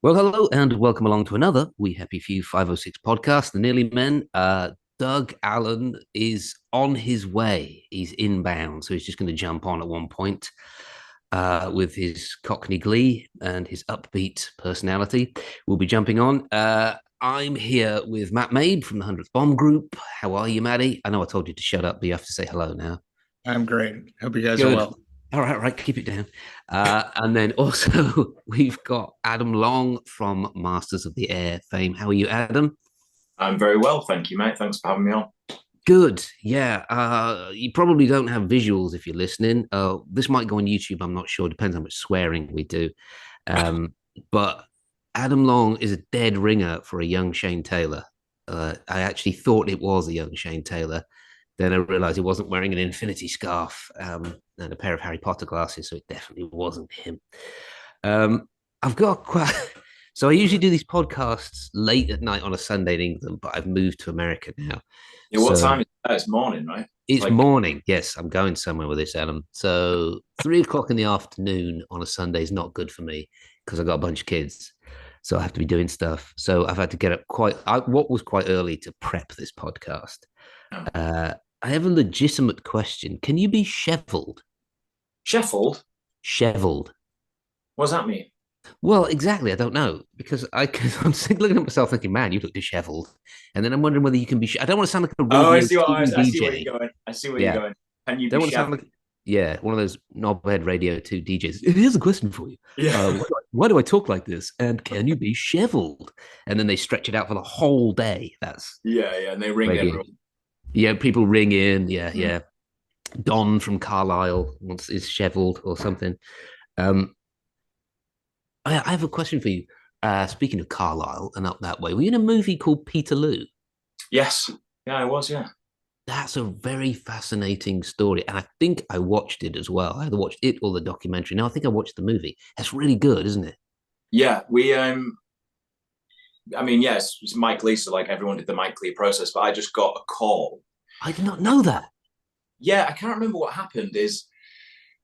Well, hello and welcome along to another We Happy Few 506 podcast. The Nearly Men. Doug Allen is on his way. He's inbound, so he's just going to jump on at one point with his Cockney glee and his upbeat personality. We'll be jumping on. I'm here with Matt Mabe from the 100th Bomb Group. How are you, Maddie? I know I told you to shut up, but you have to say hello now. I'm great. Hope you guys are Good. well. All right, keep it down. And then also we've got Adam Long from Masters of the Air fame. How are you, Adam? I'm very well, thank you, mate. Thanks for having me on. Good. Yeah. You probably don't have visuals if you're listening. This might go on YouTube. I'm not sure. Depends how much swearing we do. But Adam Long is a dead ringer for a young Shane Taylor. I actually thought it was a young Shane Taylor. Then I realized he wasn't wearing an infinity scarf and a pair of Harry Potter glasses, so it definitely wasn't him. I've got quite. So I usually do these podcasts late at night on a Sunday in England, but I've moved to America now. Yeah, what time is that? It's morning, right? It's morning. Yes, I'm going somewhere with this, Adam. So 3 o'clock in the afternoon on a Sunday is not good for me because I've got a bunch of kids. So I have to be doing stuff. So I've had to get up what was quite early to prep this podcast. Oh. I have a legitimate question. Can you be sheveled? Sheffield? Sheveled. What does that mean? Well, exactly. I don't know because I'm looking at myself thinking, man, you look disheveled. And then I'm wondering whether you can be. I don't want to sound like a radio I see where DJ. you're going. I see where you're going. Can you don't be want to sound like one of those knobhead Radio 2 DJs. Here's a question for you. Yeah. Why do I talk like this? And can you be sheveled? And then they stretch it out for the whole day. That's yeah. And they ring everyone. Yeah, people ring in. Yeah. Don from Carlisle wants is sheveled or something. I have a question for you. Speaking of Carlisle and up that way, were you in a movie called Peterloo? Yes. Yeah, I was. Yeah. That's a very fascinating story, and I think I watched it as well. I either watched it or the documentary. No, I think I watched the movie. That's really good, isn't it? Yeah, we. I mean, yes, it's Mike Lee. So like everyone did the Mike Lee process, but I just got a call. I did not know that. Yeah, I can't remember what happened.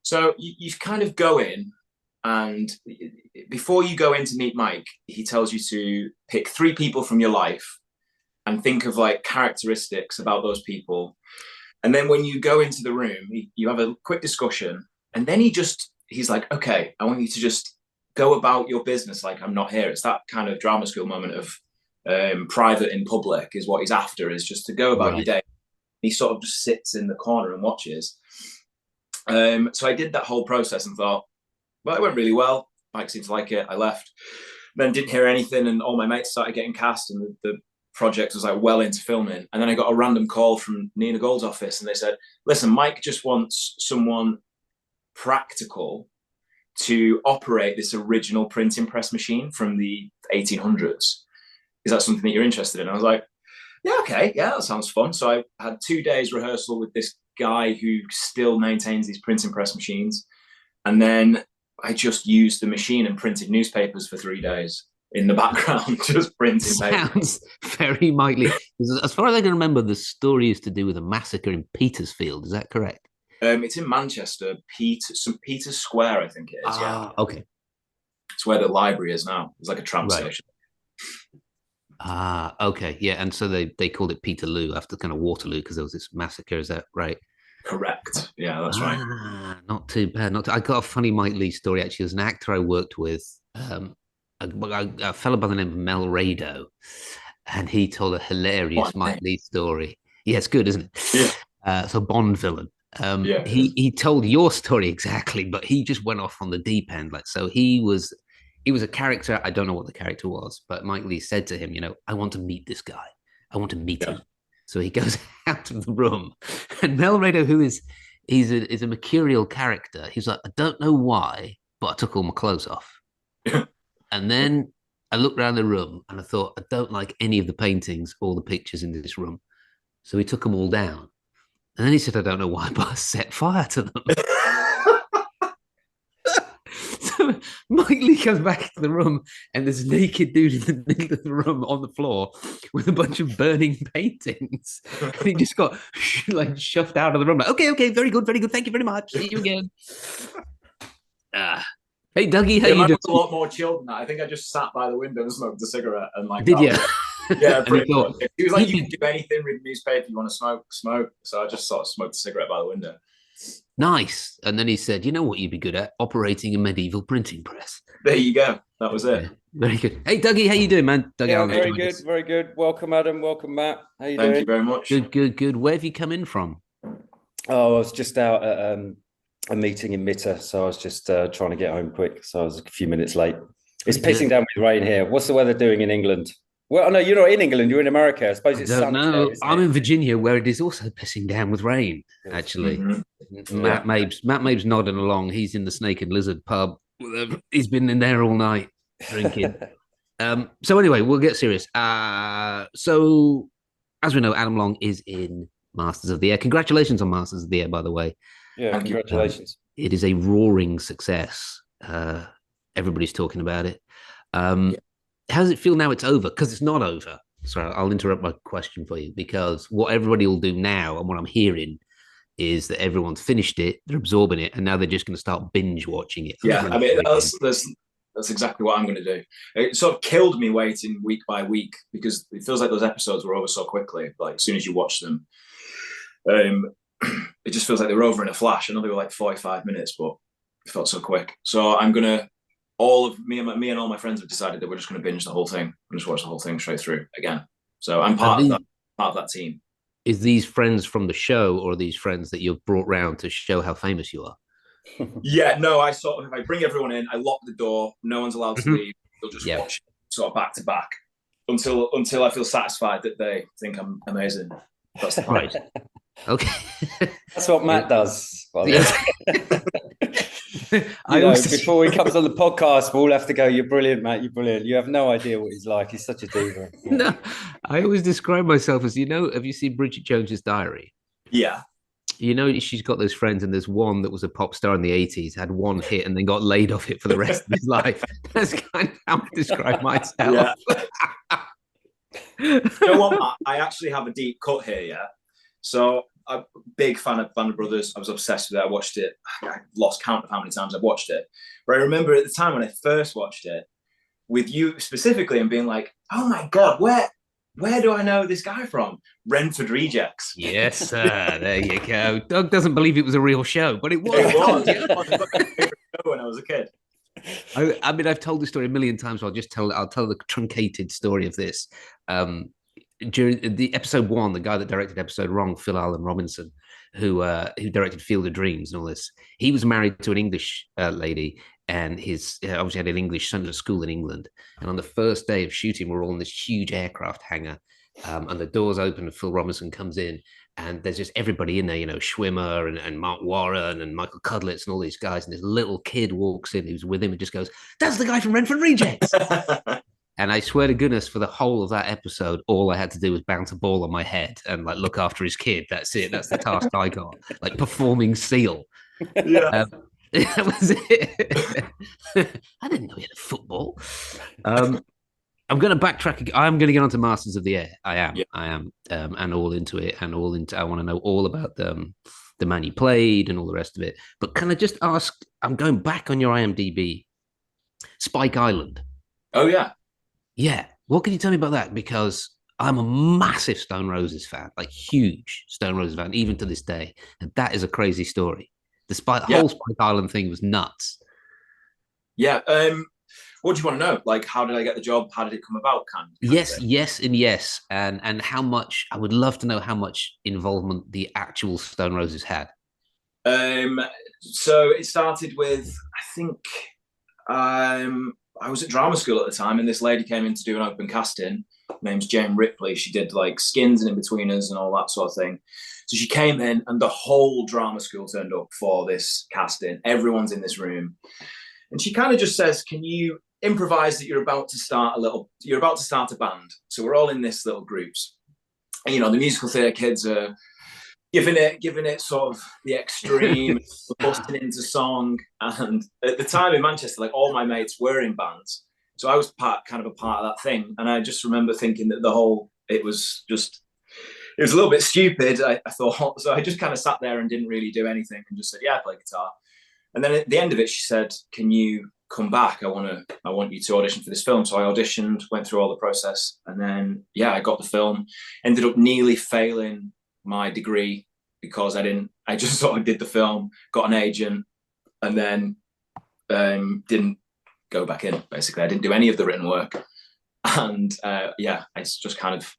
So you kind of go in. And before you go in to meet Mike, he tells you to pick 3 people from your life and think of like characteristics about those people. And then when you go into the room, you have a quick discussion. And then he's like, okay, I want you to just go about your business like I'm not here. It's that kind of drama school moment of private in public is what he's after, is just to go about your day. He sort of just sits in the corner and watches. So I did that whole process and thought, well, it went really well. Mike seemed to like it. I left. Then didn't hear anything, and all my mates started getting cast, and the project was like well into filming. And then I got a random call from Nina Gold's office, and they said, listen, Mike just wants someone practical to operate this original printing press machine from the 1800s. Is that something that you're interested in? And I was like, yeah, okay. Yeah, that sounds fun. So I had 2 days rehearsal with this guy who still maintains these printing press machines. And then I just used the machine and printed newspapers for 3 days in the background, just printing papers. Sounds very mightly. As far as I can remember, the story is to do with a massacre in Petersfield. Is that correct? It's in Manchester, St. Peter's Square, I think it is. Yeah. Okay. It's where the library is now. It's like a tram station. Okay. Yeah. And so they called it Peterloo after kind of Waterloo because there was this massacre. Is that right? Correct. Yeah, that's right. Not too bad. I got a funny Mike Lee story actually. There's an actor I worked with, a fellow by the name of Mel Rado, and he told a hilarious Mike Lee story. Yeah, it's good, isn't it? Yeah. So Bond villain. He told your story exactly, but he just went off on the deep end. Like, so he was a character. I don't know what the character was, but Mike Lee said to him, I want to meet this guy. I want to meet him. So he goes out of the room, and Mel Rado, who is a mercurial character, he's like, I don't know why, but I took all my clothes off. And then I looked around the room and I thought, I don't like any of the paintings or the pictures in this room. So he took them all down. And then he said, I don't know why, but I set fire to them. So Mike Lee comes back into the room and there's a naked dude in the middle of the room on the floor with a bunch of burning paintings. And he just got like shoved out of the room. Like, okay, very good. Thank you very much. See you again. Hey, Dougie, how Yeah, you mine doing? was a lot more chilled than that. I think I just sat by the window and smoked a cigarette, and like Did that you? was it. Yeah, And he pretty thought, much. He was like, he'd "You can be do anything, read the newspaper. You want to smoke, smoke." So I just sort of smoked a cigarette by the window. nice. And then he said, you know what you'd be good at? Operating a medieval printing press. There you go. That was it. Yeah, very good. Hey, Dougie, how you doing, man? Doug Yeah, Allen's very joined good, us. very good. Welcome, Adam. Welcome, Matt. How you Thank doing? you very much. Good, good, good. Where have you come in from? Oh, I was just out at a meeting in Mitta, so I was just trying to get home quick. So I was a few minutes late. It's pissing down with rain here. What's the weather doing in England? Well, no, you're not in England. You're in America. I suppose I it's don't sunny there, know. isn't I'm it? in Virginia, where it is also pissing down with rain. Actually, Matt Mabes nodding along. He's in the Snake and Lizard pub. He's been in there all night drinking. So anyway, we'll get serious. So as we know, Adam Long is in Masters of the Air. Congratulations on Masters of the Air, by the way. Yeah, congratulations. It is a roaring success. Everybody's talking about it. How does it feel now it's over? Because it's not over. Sorry, I'll interrupt my question for you, because what everybody will do now, and what I'm hearing, is that everyone's finished it, they're absorbing it, and now they're just going to start binge watching it. Yeah, I mean, that's exactly what I'm going to do. It sort of killed me waiting week by week, because it feels like those episodes were over so quickly. Like as soon as you watch them, it just feels like they were over in a flash. I know they were like 45 minutes, but it felt so quick. So I'm going to, me and all my friends have decided that we're just going to binge the whole thing and just watch the whole thing straight through again. So I'm part of that team. Is these friends from the show, or are these friends that you've brought round to show how famous you are? Yeah, no, I bring everyone in, I lock the door, no one's allowed to leave. They'll just watch sort of back to back until I feel satisfied that they think I'm amazing. That's the right. Okay. That's what Matt does. Before he comes on the podcast, we'll have to go, "You're brilliant, Matt. You're brilliant. You have no idea what he's like. He's such a diva." No, I always describe myself as, have you seen Bridget Jones's Diary? Yeah. She's got those friends, and there's one that was a pop star in the 80s, had one hit, and then got laid off it for the rest of his life. That's kind of how I describe myself. Yeah. You know what, Matt? I actually have a deep cut here, yeah? So I'm a big fan of Band of Brothers. I was obsessed with it. I watched it. I lost count of how many times I've watched it. But I remember at the time when I first watched it, with you specifically, and being like, oh my God, where do I know this guy from? Renford Rejects. Yes, sir. There you go. Doug doesn't believe it was a real show, but it was. It was. It was my favorite show when I was a kid. I mean, I've told this story a million times. So I'll tell the truncated story of this. During the episode 1, the guy that directed episode wrong, Phil Allen Robinson, who directed Field of Dreams and all this, he was married to an English lady, and his obviously had an English son at school in England. And on the first day of shooting, we're all in this huge aircraft hangar, and the doors open, and Phil Robinson comes in, and there's just everybody in there, Schwimmer and Mark Warren and Michael Cudlitz and all these guys, and this little kid walks in who's with him and just goes, "That's the guy from Renford Rejects." And I swear to goodness, for the whole of that episode, all I had to do was bounce a ball on my head and look after his kid. That's it. That's the task I got. Like performing Seal. Yeah. That was it. I didn't know he had a football. I'm going to backtrack. I'm going to get onto Masters of the Air. I am, and all into it, and all into. I want to know all about the man you played and all the rest of it. But can I just ask? I'm going back on your IMDb. Spike Island. Oh yeah. Yeah. What can you tell me about that? Because I'm a massive Stone Roses fan, like huge Stone Roses fan, even to this day. And that is a crazy story. The whole Spike Island thing was nuts. Yeah. What do you want to know? Like, how did I get the job? How did it come about? Yes, and yes. And how much, I would love to know how much involvement the actual Stone Roses had. So it started with, I think, I was at drama school at the time, and this lady came in to do an open casting. Her name's Jane Ripley. She did like Skins and In-Betweeners and all that sort of thing. So she came in, and the whole drama school turned up for this casting. Everyone's in this room. And she kind of just says, can you improvise that you're about to start a band? So we're all in this little groups. And, the musical theatre kids are giving it sort of the extreme, busting into song. And at the time in Manchester, like all my mates were in bands. So I was kind of a part of that thing. And I just remember thinking that it was a little bit stupid, I thought. So I just kind of sat there and didn't really do anything and just said, yeah, I play guitar. And then at the end of it, she said, can you come back. I want you to audition for this film. So I auditioned, went through all the process, and then I got the film. Ended up nearly failing my degree because I just sort of did the film, got an agent, and then didn't go back in. Basically, I didn't do any of the written work, and I just kind of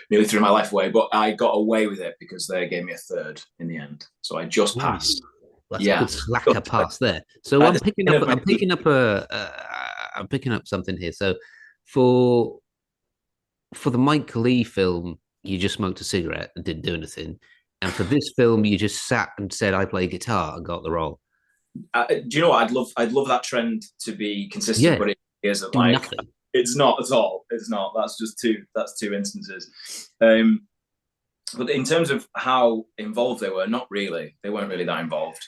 nearly threw my life away. But I got away with it because they gave me a third in the end, so I just passed. That's a good slacker pass there. So I'm picking up something here. So for the Mike Lee film, you just smoked a cigarette and didn't do anything, and for this film, you just sat and said, "I play guitar" and got the role. Do you know what? I'd love that trend to be consistent, but it isn't. Like nothing. It's not at all. It's not. That's two instances. But in terms of how involved they were, not really. They weren't really that involved.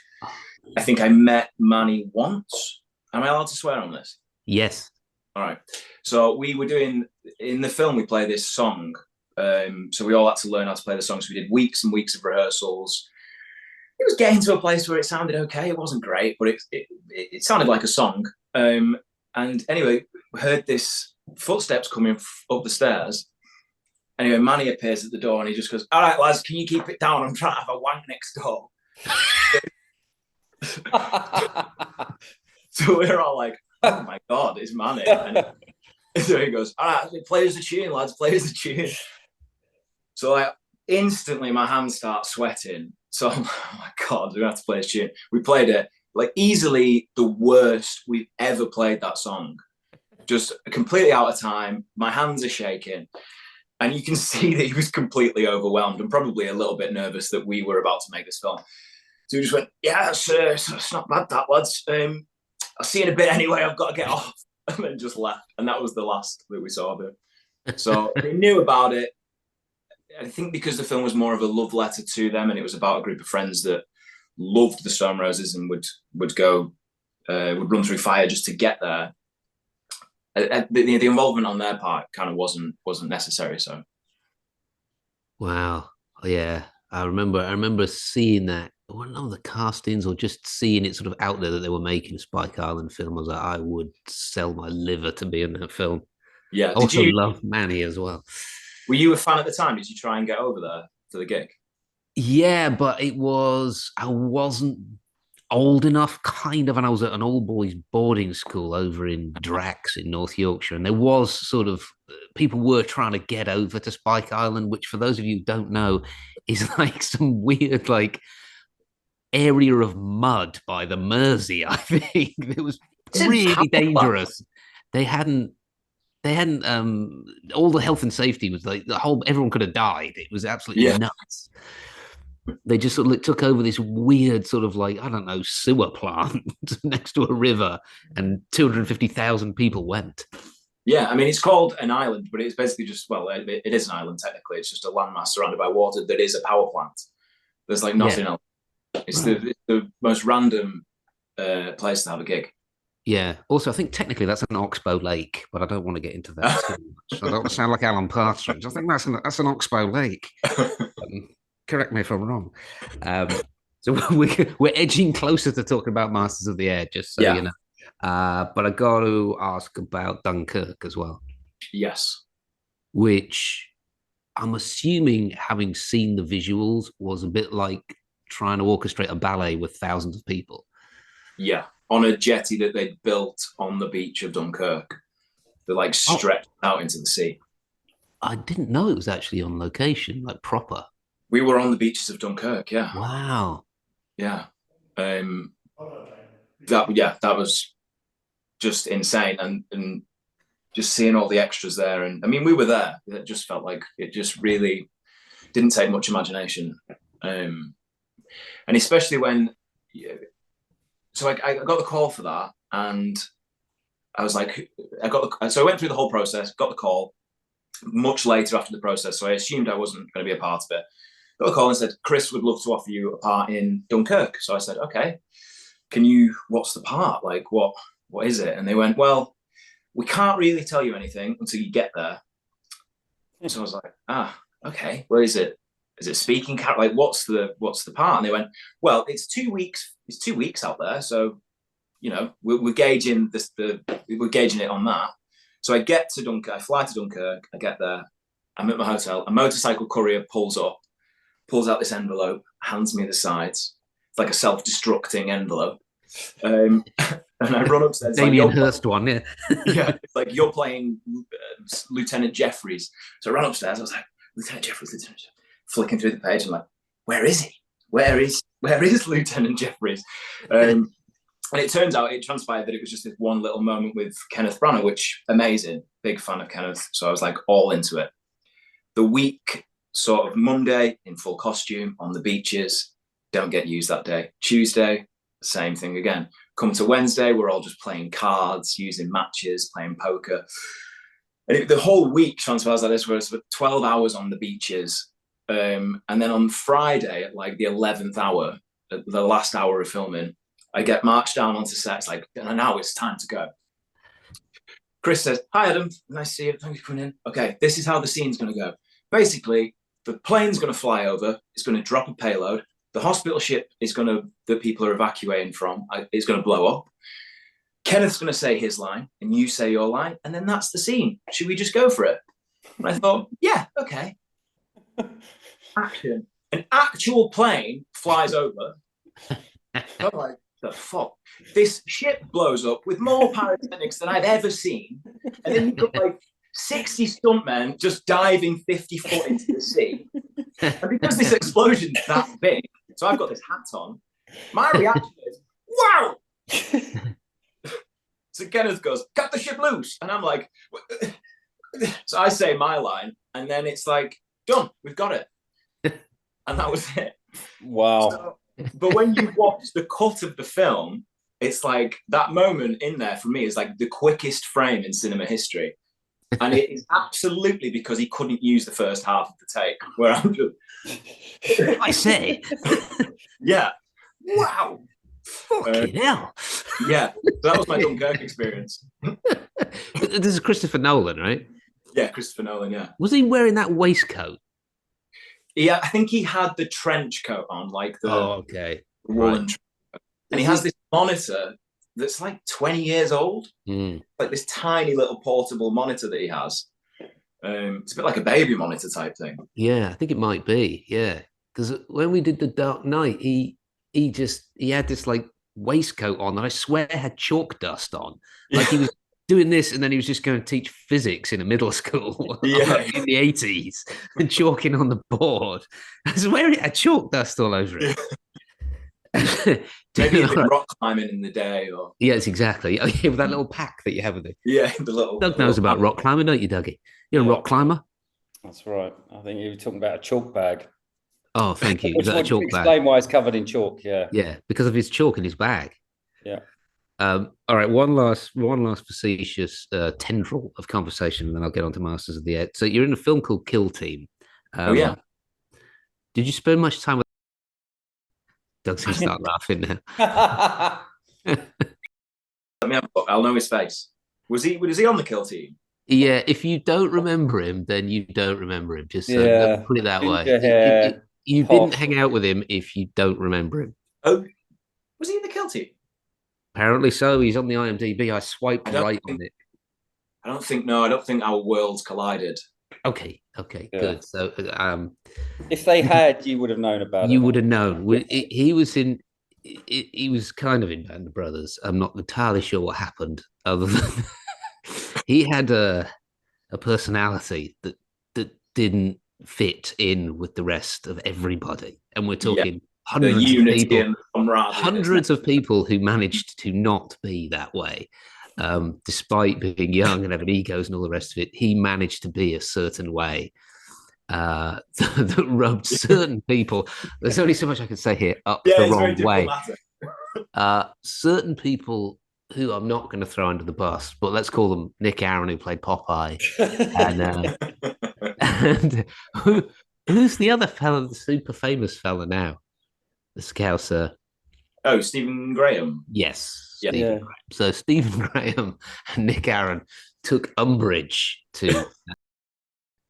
I think I met Manny once. Am I allowed to swear on this? Yes. All right. So we were doing, in the film, we play this song. So we all had to learn how to play the song. So we did weeks and weeks of rehearsals. It was getting to a place where it sounded okay. It wasn't great, but it sounded like a song. And anyway, we heard this footsteps coming up the stairs. Anyway, Manny appears at the door and he just goes, "All right, lads, can you keep it down? I'm trying to have a wank next door." So we're all like, "Oh my God, it's Manny." And so he goes, "All right, play us a tune, lads, play us a tune." So instantly my hands start sweating. So I'm like, "Oh my God, we're going to have to play this tune." We played it, like easily the worst we've ever played that song. Just completely out of time. My hands are shaking. And you can see that he was completely overwhelmed and probably a little bit nervous that we were about to make this film. So he just went, "Yeah, it's not bad, that, lads. I'll see you in a bit anyway. I've got to get off." And then just left. And that was the last that we saw of him. So they knew about it. I think because the film was more of a love letter to them, and it was about a group of friends that loved the Stone Roses and would run through fire just to get there. The involvement on their part kind of wasn't necessary. So, wow, yeah, I remember seeing that. One of the castings, or just seeing it sort of out there that they were making a Spike Island film. I was like, I would sell my liver to be in that film. Yeah, I also love Manny as well. Were you a fan at the time? Did you try and get over there for the gig? Yeah, but I wasn't old enough, kind of, and I was at an all boys boarding school over in Drax in North Yorkshire, and there was sort of people were trying to get over to Spike Island, which for those of you who don't know is like some weird like area of mud by the Mersey. I think it was really dangerous. They hadn't all the health and safety was like everyone could have died. It was absolutely nuts. They just sort of took over this weird sort of like, I don't know, sewer plant next to a river, and 250,000 people went. Yeah, I mean, it's called an island, but it's basically just, well, it is an island technically. It's just a landmass surrounded by water that is a power plant. There's like nothing else. It's the most random place to have a gig. Yeah. Also, I think technically that's an oxbow lake, but I don't want to get into that too much. I don't sound like Alan Partridge. I think that's an oxbow lake. Correct me if I'm wrong. So we're edging closer to talking about Masters of the Air, just so you know. But I got to ask about Dunkirk as well. Yes. Which I'm assuming, having seen the visuals, was a bit like trying to orchestrate a ballet with thousands of people. Yeah, on a jetty that they built on the beach of Dunkirk. They're like stretched out into the sea. I didn't know it was actually on location, like proper. We were on the beaches of Dunkirk, yeah. Wow. Yeah. That was just insane. And just seeing all the extras there. And I mean, we were there. It just felt like it just really didn't take much imagination. And especially when, so I got the call for that, and I was like, so I went through the whole process, got the call much later after the process. So I assumed I wasn't going to be a part of it. Got a call and said, "Chris would love to offer you a part in Dunkirk." So I said, "Okay, what's the part? Like, what is it?" And they went, "Well, we can't really tell you anything until you get there." So I was like, okay, where is it? Is it speaking? Like, what's the part? And they went, "Well, it's 2 weeks. It's 2 weeks out there. So you know, we're gauging this. We're gauging it on that. So I get to Dunkirk. I fly to Dunkirk. I get there. I'm at my hotel. A motorcycle courier pulls up, pulls out this envelope, hands me the sides. It's like a self-destructing envelope. And I run upstairs. Damien Hirst one, yeah. Yeah, it's like you're playing Lieutenant Jeffries. So I ran upstairs. I was like, Lieutenant Jeffries, flicking through the page. I'm like, where is he? Where is Lieutenant Jeffries? And it turns out, it transpired that it was just this one little moment with Kenneth Branagh, which amazing, big fan of Kenneth. So I was like all into it. The week, sort of Monday, in full costume on the beaches, don't get used that day. Tuesday, same thing again. Come to Wednesday, we're all just playing cards, using matches, playing poker. And the whole week transpires like this, where it's 12 hours on the beaches. And then on Friday, at like the 11th hour, the last hour of filming, I get marched down onto set. It's like, now it's time to go. Chris says, hi, Adam. Nice to see you. Thanks for coming in. Okay, this is how the scene's going to go. Basically, the plane's going to fly over. It's going to drop a payload. The hospital ship that people are evacuating from, is going to blow up. Kenneth's going to say his line, and you say your line, and then that's the scene. Should we just go for it? And I thought, yeah, okay. Action. An actual plane flies over. I'm like, the fuck? This ship blows up with more pyrotechnics than I've ever seen. And then you've got like 60 stuntmen just diving 50 foot into the sea. And because this explosion's that big, so I've got this hat on, my reaction is, wow! So Kenneth goes, cut the ship loose. And I'm like, so I say my line, and then it's like, done, we've got it. And that was it. Wow. So, but when you watch the cut of the film, it's like that moment in there for me is like the quickest frame in cinema history. And it is absolutely because he couldn't use the first half of the take, where I'm just... I say. Yeah. Wow. Fucking hell. Yeah. So that was my Dunkirk experience. This is Christopher Nolan, right? Yeah, Christopher Nolan, yeah. Was he wearing that waistcoat? Yeah, I think he had the trench coat on, like the okay. woolen Right. coat. And he has this monitor that's like 20 years old. Like this tiny little portable monitor that he has. It's a bit like a baby monitor type thing. Yeah, I think it might be. Yeah, because when we did The Dark Knight, he had this like waistcoat on that I swear had chalk dust on. Like he was doing this, and then he was just going to teach physics in a middle school in the 80s and chalking on the board. I swear it had chalk dust all over it. Maybe you've been rock climbing in the day, or yes, exactly. Oh, yeah, with that little pack that you have with it. Yeah, the little. Doug knows about rock climbing, don't you, Dougie? You're a rock climber. That's right. I think you were talking about a chalk bag. Oh, thank you. Which Is that a chalk bag? Explain why it's covered in chalk. Yeah. Yeah, because of his chalk in his bag. Yeah. All right, one last facetious tendril of conversation, and then I'll get on to Masters of the Air. So you're in a film called Kill Team. Oh yeah. Did you spend much time with? Doug's gonna start laughing now. Let me have a look. I'll know his face. Was he on the Kill Team? Yeah, if you don't remember him, then you don't remember him. Just put it that way. You didn't hang out with him if you don't remember him. Oh, was he in the Kill Team? Apparently so. He's on the IMDb. I swiped right on it. I don't think our worlds collided. Okay, good. So, if they had, you would have known about it. You would have known. He was in. He was kind of in Band of Brothers. I'm not entirely sure what happened, other than he had a personality that didn't fit in with the rest of everybody, and we're talking hundreds of people who managed to not be that way. Despite being young and having egos and all the rest of it, he managed to be a certain way that rubbed certain people. There's only so much I can say here up the wrong way. Certain people who I'm not going to throw under the bus, but let's call them Nick Aaron, who played Popeye, and who's the other fella, the super famous fella now, the Scouser. Oh, Stephen Graham. Yes. Yeah. So Stephen Graham and Nick Aaron took umbrage to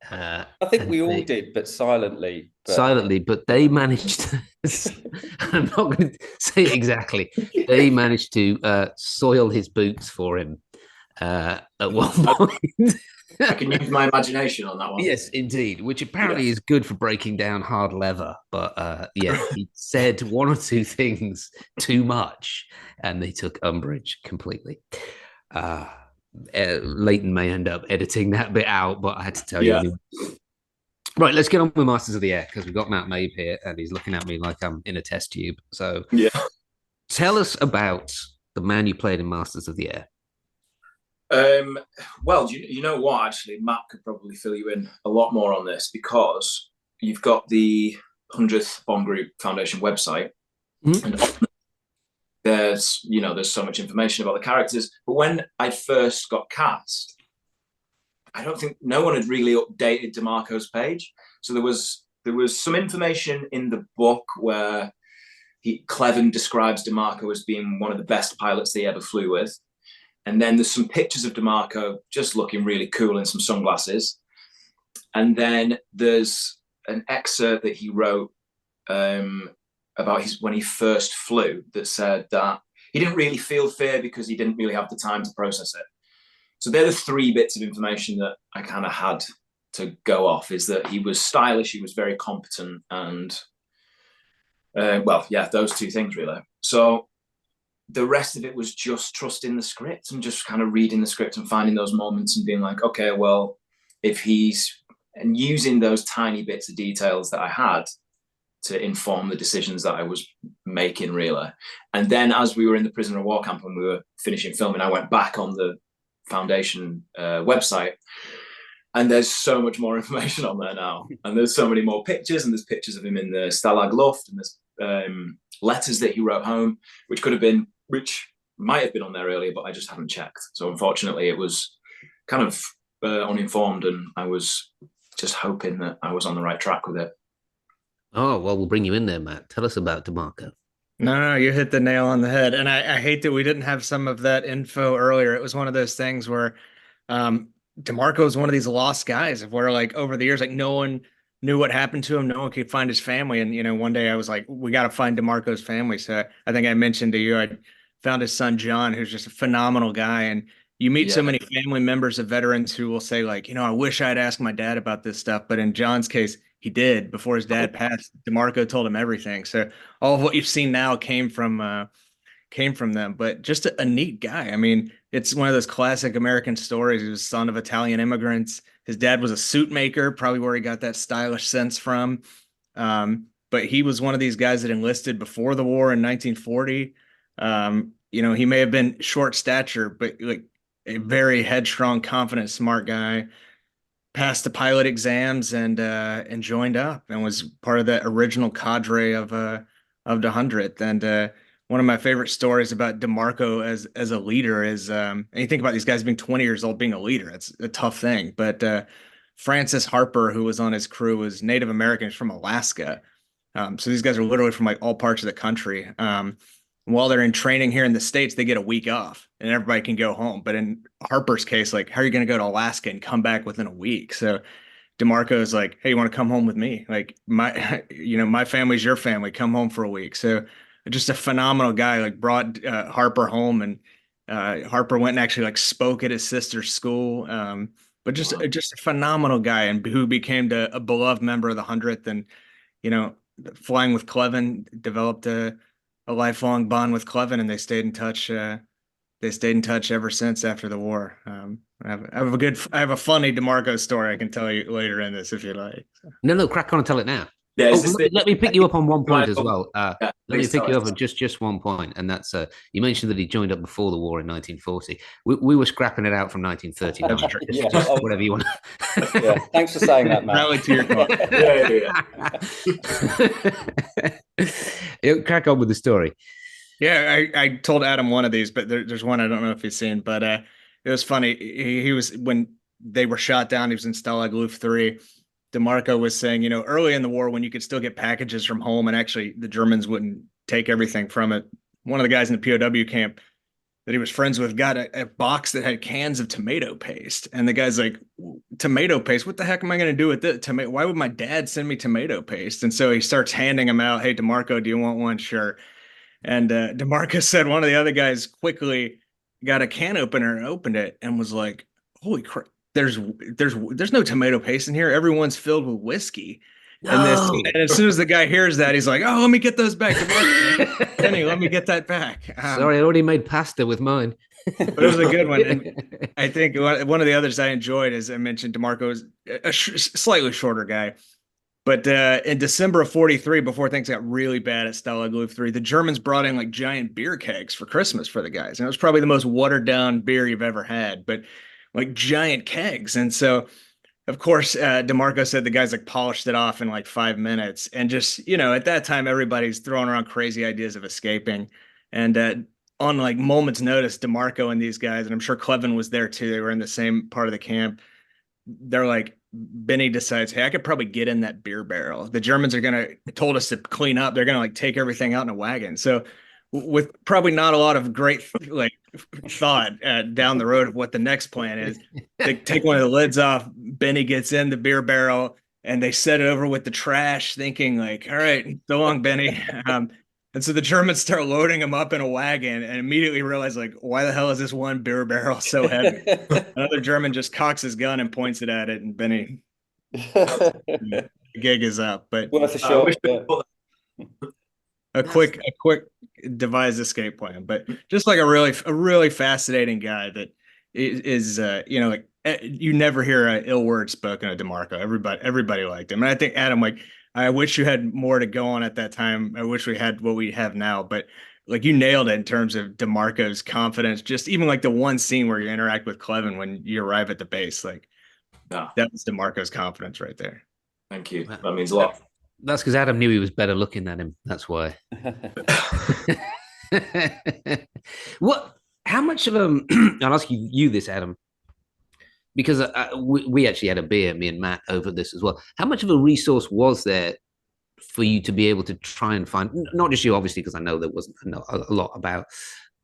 I think we all did, but silently. But they managed to, I'm not going to say it exactly. They managed to soil his boots for him at one point. I can use my imagination on that one. Yes, indeed, which apparently is good for breaking down hard leather. But yeah, he said one or two things too much, and they took umbrage completely. Leighton may end up editing that bit out, but I had to tell you anyway. Right, let's get on with Masters of the Air, because we've got Matt Mabe here, and he's looking at me like I'm in a test tube. So tell us about the man you played in Masters of the Air. Well, you know what? Actually, Matt could probably fill you in a lot more on this, because you've got the 100th Bomb Group Foundation website, and there's so much information about the characters. But when I first got cast, I don't think no one had really updated DeMarco's page. So there was some information in the book where Cleven describes DeMarco as being one of the best pilots they ever flew with. And then there's some pictures of DeMarco just looking really cool in some sunglasses. And then there's an excerpt that he wrote about when he first flew that said that he didn't really feel fear because he didn't really have the time to process it. So they're the three bits of information that I kind of had to go off, is that he was stylish, he was very competent, and those two things really. So the rest of it was just trusting the script and just kind of reading the script and finding those moments and being like, okay, well, and using those tiny bits of details that I had to inform the decisions that I was making, really. And then as we were in the prisoner of war camp and we were finishing filming, I went back on the Foundation website, and there's so much more information on there now, and there's so many more pictures, and there's pictures of him in the Stalag Luft, and there's letters that he wrote home, which might have been on there earlier, but I just haven't checked. So unfortunately it was kind of uninformed, and I was just hoping that I was on the right track with it. Oh, well, we'll bring you in there, Matt. Tell us about DeMarco. No, you hit the nail on the head. And I hate that we didn't have some of that info earlier. It was one of those things where DeMarco is one of these lost guys where, like, over the years, like, no one knew what happened to him. No one could find his family. And, one day I was like, we got to find DeMarco's family. So I think I mentioned to you, I found his son, John, who's just a phenomenal guy. And you meet so many family members of veterans who will say, like, I wish I'd asked my dad about this stuff. But in John's case, he did. Before his dad passed, DeMarco told him everything. So all of what you've seen now came from them. But just a neat guy. I mean, it's one of those classic American stories. He was the son of Italian immigrants. His dad was a suit maker, probably where he got that stylish sense from. But he was one of these guys that enlisted before the war in 1940. He may have been short stature, but like a very headstrong, confident, smart guy. Passed the pilot exams and joined up and was part of the original cadre of the 100th. And one of my favorite stories about DeMarco as a leader is, and you think about these guys being 20 years old, being a leader, it's a tough thing. But Francis Harper, who was on his crew, was Native American from Alaska. So these guys are literally from like all parts of the country. While they're in training here in the States, they get a week off and everybody can go home. But in Harper's case, like, how are you going to go to Alaska and come back within a week? So DeMarco is like, hey, you want to come home with me? Like, my family's your family. Come home for a week. So just a phenomenal guy, like, brought Harper home, and Harper went and actually like spoke at his sister's school. But just a phenomenal guy, and who became a beloved member of the 100th. And, flying with Cleven, developed a lifelong bond with Cleven, and they stayed in touch. They stayed in touch ever since after the war. I have a funny DeMarco story I can tell you later in this if you like. So. No, crack on and tell it now. Yeah, let me pick you up on one point as well. Let me pick you up on just one point, and that's you mentioned that he joined up before the war in 1940. We were scrapping it out from 1939. Just whatever you want. Yeah, thanks for saying that, Matt. Rally to your call. Yeah. Crack on with the story. Yeah, I told Adam one of these, but there's one I don't know if he's seen. But it was funny. He was, when they were shot down, he was in Stalag Luft 3. DeMarco was saying, early in the war, when you could still get packages from home, and actually the Germans wouldn't take everything from it, one of the guys in the POW camp that he was friends with got a box that had cans of tomato paste. And the guy's like, tomato paste. What the heck am I going to do with this tomato? Why would my dad send me tomato paste? And so he starts handing them out. Hey, DeMarco, do you want one? Sure. And DeMarco said one of the other guys quickly got a can opener and opened it and was like, holy crap, there's no tomato paste in here. Everyone's filled with whiskey. And as soon as the guy hears that, he's like, oh, let me get those back. Benny, let me get that back. Sorry, I already made pasta with mine. But it was a good one. And I think one of the others I enjoyed, as I mentioned, DeMarco is a slightly shorter guy. But in December of 43, before things got really bad at Stalag Luft 3, the Germans brought in like giant beer kegs for Christmas for the guys. And it was probably the most watered down beer you've ever had, but like giant kegs. And so, of course, DeMarco said the guys like polished it off in like 5 minutes. And just, at that time, everybody's throwing around crazy ideas of escaping. And on like moments notice, DeMarco and these guys, and I'm sure Clevin was there too. They were in the same part of the camp. They're like, Benny decides, hey, I could probably get in that beer barrel. The Germans are told us to clean up. They're going to like take everything out in a wagon. So with probably not a lot of great like thought down the road of what the next plan is, they take one of the lids off. Benny gets in the beer barrel and they set it over with the trash thinking like, all right, so long, Benny. And so the Germans start loading them up in a wagon and immediately realize, like, why the hell is this one beer barrel so heavy? Another German just cocks his gun and points it at it, and Benny, the gig is up. But worth a shot. A quick devised escape plan. But just like a really fascinating guy that is like you never hear an ill word spoken of DeMarco. Everybody liked him, and I think Adam, like, I wish you had more to go on at that time. I wish we had what we have now, but like you nailed it in terms of DeMarco's confidence. Just even like the one scene where you interact with Clevin when you arrive at the base, like that was DeMarco's confidence right there. Thank you. That means a lot. That's because Adam knew he was better looking than him. That's why. How much of I'll ask you this, Adam, because we actually had a beer, me and Matt, over this as well. How much of a resource was there for you to be able to try and find, not just you, obviously, because I know there wasn't a lot about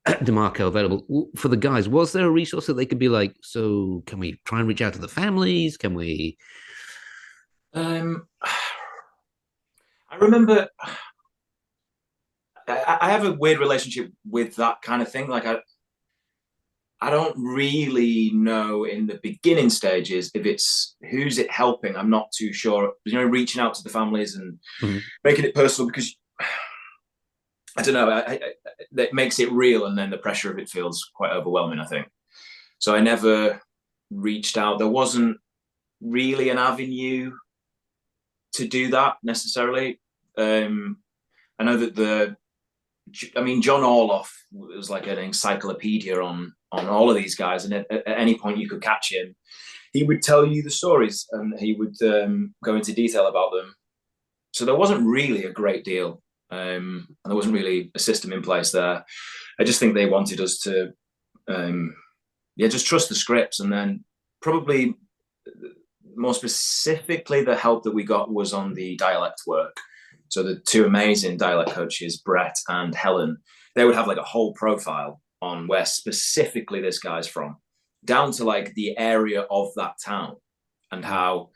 DeMarco available for the guys. Was there a resource that they could be like, so can we try and reach out to the families? Can we? I remember I have a weird relationship with that kind of thing. Like I don't really know in the beginning stages if it's who's it helping. I'm not too sure. Reaching out to the families and making it personal, because I don't know. That makes it real, and then the pressure of it feels quite overwhelming, I think. So I never reached out. There wasn't really an avenue to do that necessarily. I know that John Orloff was like an encyclopedia on all of these guys, and at any point you could catch him, he would tell you the stories and he would go into detail about them. So there wasn't really a great deal, and there wasn't really a system in place there. I just think they wanted us to just trust the scripts, and then probably more specifically the help that we got was on the dialect work. So the two amazing dialect coaches, Brett and Helen, they would have like a whole profile on where specifically this guy's from, down to like the area of that town, and how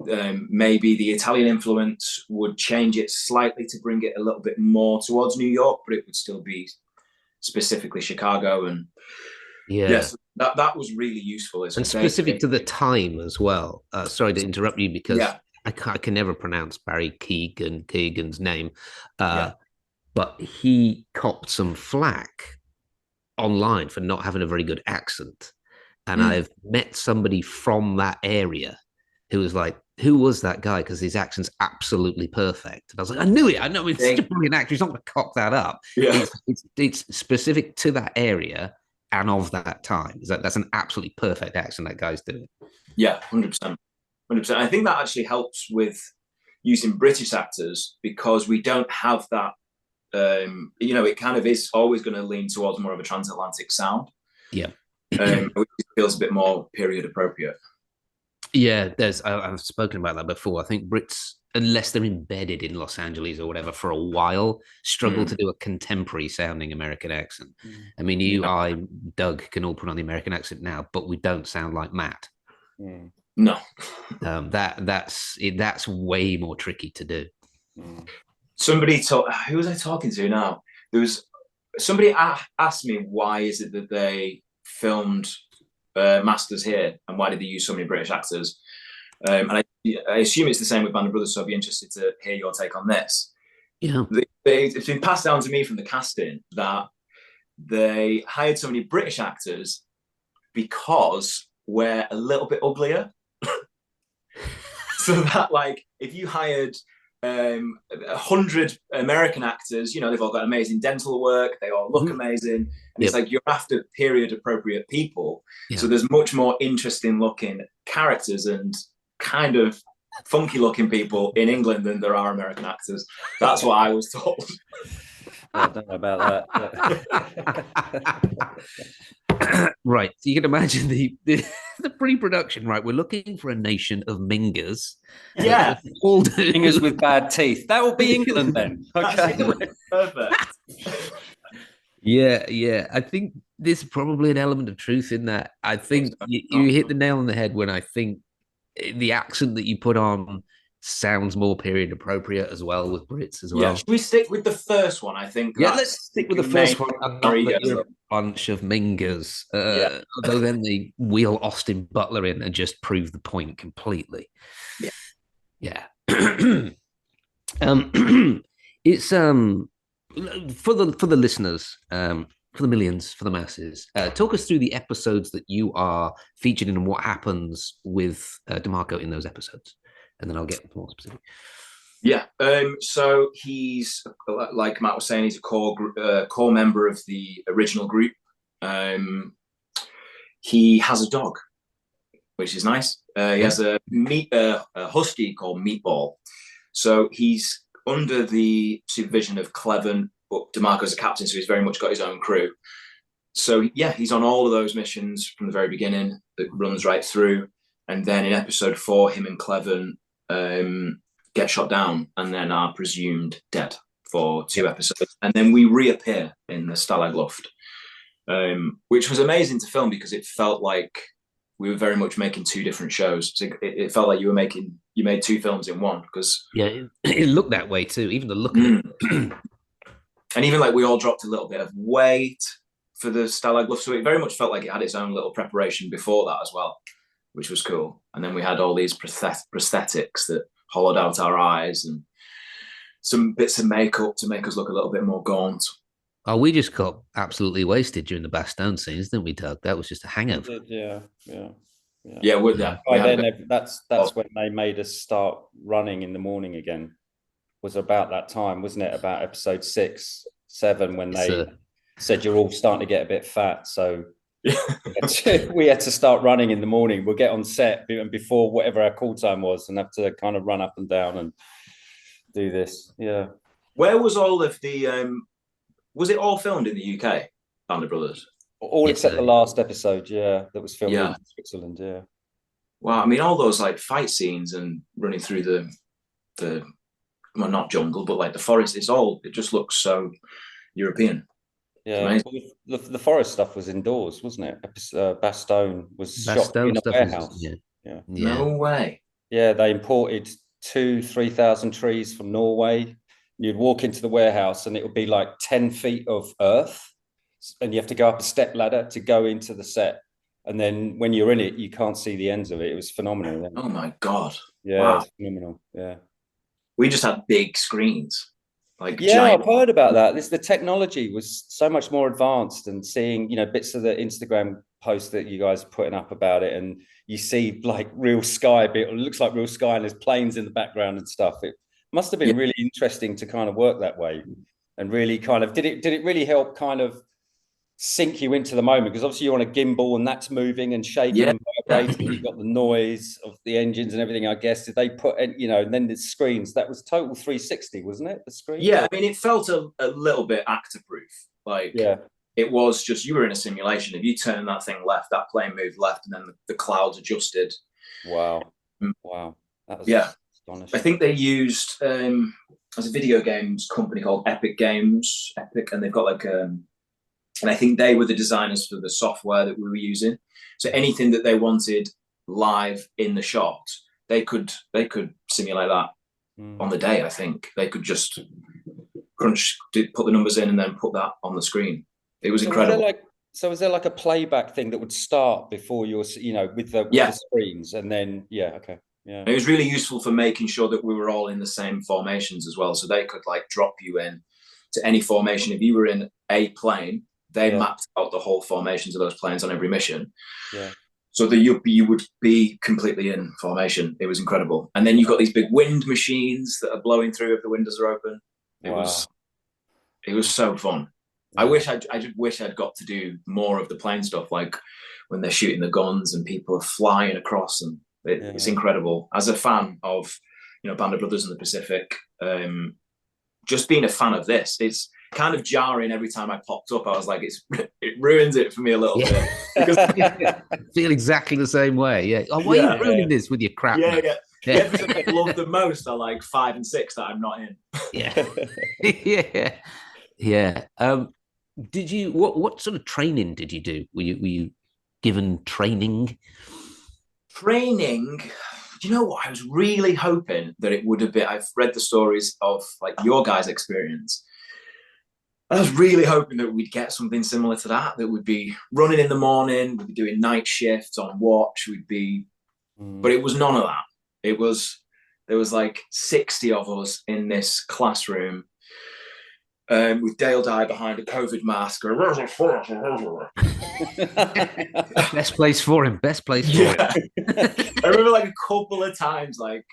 maybe the Italian influence would change it slightly to bring it a little bit more towards New York, but it would still be specifically Chicago. And yes, that was really useful. And specific to the time as well. Sorry to interrupt you, because I can never pronounce Barry Keegan's name, but he copped some flack online for not having a very good accent. And I've met somebody from that area who was like, who was that guy? Because his accent's absolutely perfect. And I was like, I knew it. I know he's such a brilliant actor. He's not going to cock that up. Yeah. It's specific to that area and of that time. That's an absolutely perfect accent that guy's doing. Yeah, 100%. 100%. I think that actually helps with using British actors, because we don't have that. It kind of is always going to lean towards more of a transatlantic sound. Yeah, which feels a bit more period appropriate. Yeah, I've spoken about that before. I think Brits, unless they're embedded in Los Angeles or whatever for a while, struggle to do a contemporary sounding American accent. I mean, I, Doug, can all put on the American accent now, but we don't sound like Matt. No. That's way more tricky to do. Somebody told, who was I talking to now? There was somebody asked me, why is it that they filmed Masters here, and why did they use so many British actors? And I assume it's the same with Band of Brothers, so I'd be interested to hear your take on this. Yeah. It's been passed down to me from the casting that they hired so many British actors because we're a little bit uglier. So that, like, if you hired 100 American actors, you know, they've all got amazing dental work, they all look amazing, and it's like you're after period appropriate people. So there's much more interesting looking characters and kind of funky looking people in England than there are American actors. That's what I was told. I don't know about that. Right, so you can imagine the pre-production, right? We're looking for a nation of mingers. Yeah, all mingers with bad teeth. That will be England then. Okay, perfect. Yeah. I think there's probably an element of truth in that. I think you hit the nail on the head when I think the accent that you put on sounds more period appropriate as well with Brits as well. Yeah, should we stick with the first one? I think. Yeah, let's stick with the first one. And not that you're a bunch of mingers. Although then they wheel Austin Butler in and just prove the point completely. Yeah. It's for the listeners, for the millions, for the masses. Talk us through the episodes that you are featured in and what happens with DeMarco in those episodes. And then I'll get more specific. Yeah. So he's, like Matt was saying, he's a core member of the original group. He has a dog, which is nice. He has a husky called Meatball. So he's under the supervision of Cleven, but DeMarco's a captain, so he's very much got his own crew. So yeah, he's on all of those missions from the very beginning. That runs right through. And then in episode 4, him and Cleven get shot down and then are presumed dead for 2 episodes. And then we reappear in the Stalag Luft, which was amazing to film because it felt like we were very much making 2 different shows. So it felt like you made 2 films in one because it looked that way too. Even the look of it. And even like we all dropped a little bit of weight for the Stalag Luft. So it very much felt like it had its own little preparation before that as well, which was cool. And then we had all these prosthetics that hollowed out our eyes and some bits of makeup to make us look a little bit more gaunt. Oh, we just got absolutely wasted during the Bastogne scenes, didn't we, Doug? That was just a hangover. Yeah. That's when they made us start running in the morning again. Was about that time, wasn't it? About episode 6, 7, when they said you're all starting to get a bit fat. So we had to start running in the morning. We'll get on set before whatever our call time was and have to kind of run up and down and do this. Yeah. Where was all of the was it all filmed in the UK, Band of Brothers? All except the last episode, that was filmed in Switzerland, yeah. Wow, I mean, all those like fight scenes and running through the well, not jungle, but like the forest, it just looks so European. Yeah, well, the forest stuff was indoors, wasn't it? Bastogne was shot in a warehouse. Yeah. No way. Yeah, they imported 2,000-3,000 trees from Norway. You'd walk into the warehouse and it would be like 10 feet of earth, and you have to go up a step ladder to go into the set. And then when you're in it, you can't see the ends of it. It was phenomenal. Oh my God. Yeah, wow. It's phenomenal. Yeah. We just had big screens. I've heard about that. The technology was so much more advanced, and seeing, bits of the Instagram post that you guys are putting up about it, and you see like real sky, it looks like real sky, and there's planes in the background and stuff. It must have been really interesting to kind of work that way, and really kind of did it really help kind of sink you into the moment, because obviously you're on a gimbal and that's moving and shaking and vibrating. You've got the noise of the engines and everything. I guess did they put, and then the screens, that was total 360, wasn't it? The screen. Yeah, I mean, it felt a little bit actor proof. It was just, you were in a simulation. If you turn that thing left, that plane moved left, and then the clouds adjusted. Wow. That was astonishing. I think they used there's a video games company called Epic, and they've got like and I think they were the designers for the software that we were using. So anything that they wanted live in the shot, they could simulate that on the day. I think they could just crunch, put the numbers in, and then put that on the screen. It was incredible. Was there like a playback thing that would start before you're, with the screens, and then okay. Yeah. And it was really useful for making sure that we were all in the same formations as well. So they could like drop you in to any formation. If you were in a plane, they mapped out the whole formations of those planes on every mission. Yeah. So that you would be completely in formation. It was incredible. And then you've got these big wind machines that are blowing through if the windows are open. It was so fun. I just wish I'd got to do more of the plane stuff, like when they're shooting the guns and people are flying across, and it's incredible. As a fan of, Band of Brothers in the Pacific, just being a fan of this, it's kind of jarring every time I popped up. I was like, it ruins it for me a little bit. Because I feel exactly the same way. Yeah. Oh, why are you ruining this with your crap? Yeah. The episodes I love the most are like 5 and 6 that I'm not in. Yeah. Yeah. Did you what sort of training did you do? Were you given training? Training, you know what? I was really hoping that it would have been. I've read the stories of like your guys' experience. I was really hoping that we'd get something similar to that. That would be running in the morning, we'd be doing night shifts on watch, but it was none of that. There was like 60 of us in this classroom. With Dale Dye behind a COVID mask. Best place for him. I remember like a couple of times, like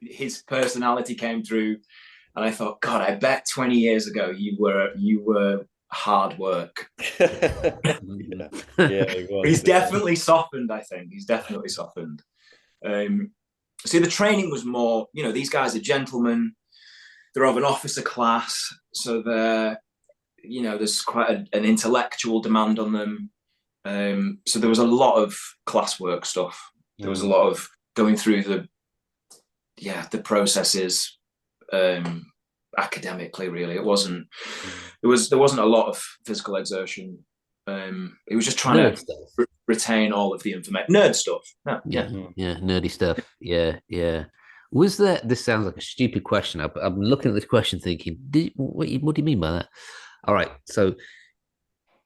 his personality came through, and I thought, God, I bet 20 years ago you were hard work. He was. He's definitely softened. I think he's definitely softened. See, the training was more. These guys are gentlemen. They're of an officer class, so there's quite an intellectual demand on them. So there was a lot of classwork stuff. There was a lot of going through the processes academically. Really, there wasn't a lot of physical exertion. It was just trying to retain all of the information, nerd stuff. Yeah, nerdy stuff. Yeah. Was there? This sounds like a stupid question. I'm looking at this question, thinking, what do you mean by that? All right. So,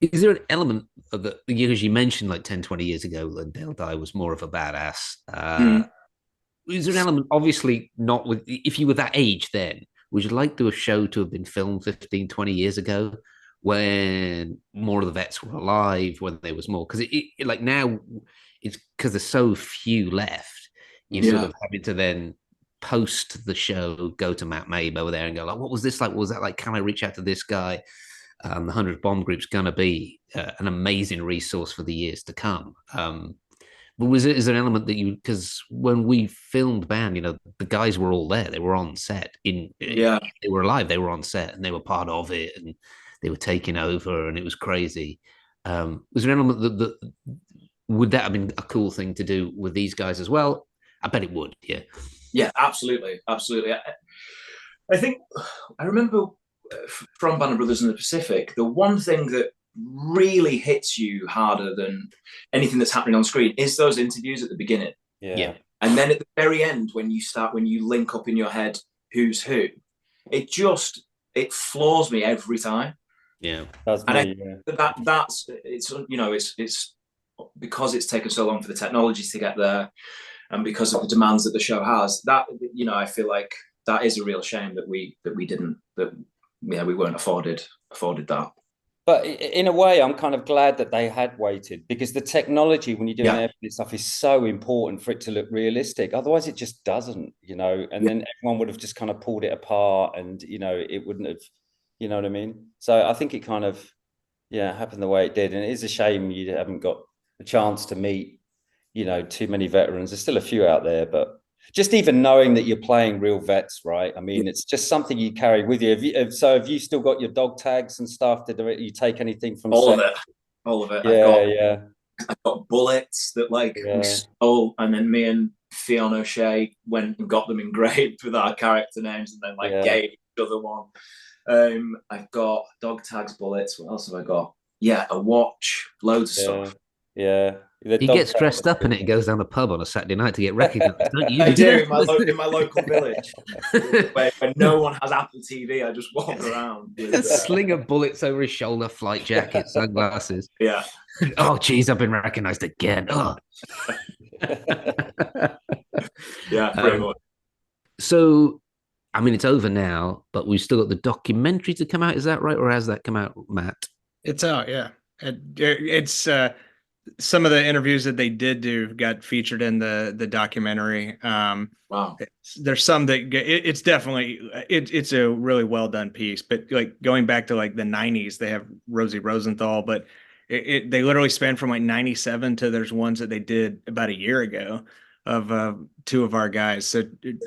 is there an element of the, because you mentioned like 10, 20 years ago, that Dale Dye was more of a badass? Is there an element, obviously not with, if you were that age then, would you like a show to have been filmed 15, 20 years ago when more of the vets were alive, when there was more? Because like now, it's because there's so few left, you're sort of having to then post the show, go to Matt Mabe over there and go like, what was this like? What was that like? Can I reach out to this guy? The 100th Bomb Group's going to be an amazing resource for the years to come. But is there an element that because when we filmed Band, the guys were all there. They were on set. They were alive. They were on set and they were part of it and they were taking over and it was crazy. Was there an element that would that have been a cool thing to do with these guys as well? I bet it would. Yeah. Yeah, absolutely. I think I remember from Band of Brothers in the Pacific, the one thing that really hits you harder than anything that's happening on screen is those interviews at the beginning. Yeah. And then at the very end, when you link up in your head who's who, it floors me every time. Yeah. That's it's because it's taken so long for the technology to get there. And because of the demands that the show has, that I feel like that is a real shame that we weren't afforded that. But in a way, I'm kind of glad that they had waited, because the technology, when you're doing airplane stuff, is so important for it to look realistic. Otherwise, it just doesn't, and then everyone would have just kind of pulled it apart and, it wouldn't have, you know what I mean? So I think it kind of, happened the way it did. And it is a shame you haven't got a chance to meet, too many veterans. There's still a few out there, but just even knowing that you're playing real vets, right? I mean, it's just something you carry with you. Have you still got your dog tags and stuff? Did you take anything from all of it? Yeah, I've got bullets that we stole, and then me and Fiona O'Shea went and got them engraved with our character names, and then gave each other one. I've got dog tags, bullets. What else have I got? Yeah, a watch, loads of stuff. Yeah. The You dog get dressed up in it and goes down the pub on a Saturday night to get recognised, don't you? I do in my local village where no one has Apple TV. I just walk around with a sling of bullets over his shoulder, flight jacket, sunglasses. yeah. Oh, geez, I've been recognised again. Oh. Yeah, pretty much. So, I mean, it's over now, but we've still got the documentary to come out. Is that right, or has that come out, Matt? It's out, yeah. It's some of the interviews that they did do got featured in the documentary. Wow. There's some that it's definitely it's a really well done piece. But like going back to like the 90s, they have Rosie Rosenthal, but they literally span from like 97 to there's ones that they did about a year ago of two of our guys. So